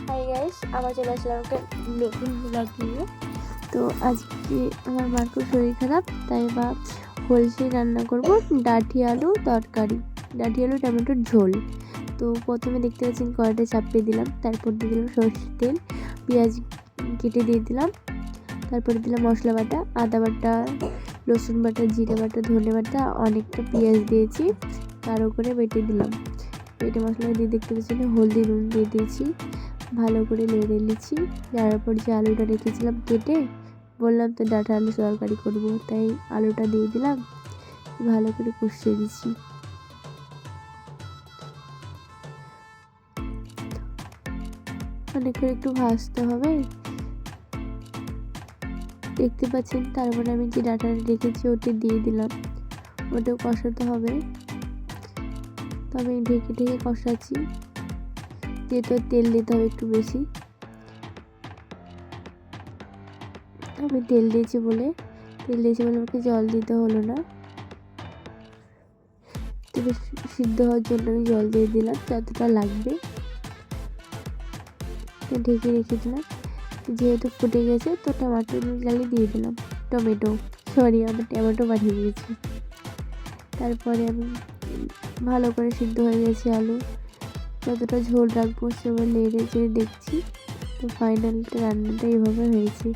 Hi guys, আবার চলে আসলাম একটা নতুন ব্লগ নিয়ে। তো আজকে আমার মার খুব শরীর খারাপ, তাই বা হোলসে রান্না করব ডাঁটি আলু তরকারি, ডাঁটি আলু টমেটোর ঝোল। তো প্রথমে দেখতে পাচ্ছেন কড়াইটা চাপিয়ে দিলাম, তারপর দিয়ে দিলাম সরষের তেল, পেঁয়াজ কেটে দিয়ে দিলাম, তারপরে দিলাম মশলা বাটা, আদা বাটা, রসুন বাটা, জিরে বাটা, ধনে বাটা, অনেকটা পেঁয়াজ দিয়েছি, তারও করে বেটে দিলাম। বেটে মশলা দিয়ে দেখতে পাচ্ছেন হলদি নুন দিয়ে দিয়েছি, ভালো করে নেড়ে নিচ্ছি। নেড়ার পর যে আলুটা রেখেছিলাম কেটে, বললাম তো ডাঁটা আলু তরকারি করবো, তাই আলুটা দিয়ে দিলাম, ভালো করে কষিয়ে দিচ্ছি। অনেক করে একটু ভাজতে হবে, দেখতে পাচ্ছেন। তারপরে আমি যে ডাঁটাটা রেখেছি ওটা দিয়ে দিলাম, ওটাও কষাতে হবে। তো আমি ঢেকে ঢেকে কষাচ্ছি, যেহেতু তেল দিতে হবে একটু বেশি। আমি তেল দিয়েছি বলে আমাকে জল দিতে হলো না। তো সিদ্ধ হওয়ার জন্য আমি জল দিয়ে দিলাম যতটা লাগবে, ঢেকে রেখে দিলাম। যেহেতু ফুটে গেছে তো টমেটো দিয়ে দিলাম, আমি টমেটো বানিয়ে দিয়েছি। তারপরে আমি ভালো করে সিদ্ধ হয়ে গেছে আলু, যতটা ঝোল রাখবো সেবার নেড়ে চেড়ে দেখছি। তো ফাইনাল রান্নাটা এইভাবে হয়েছে।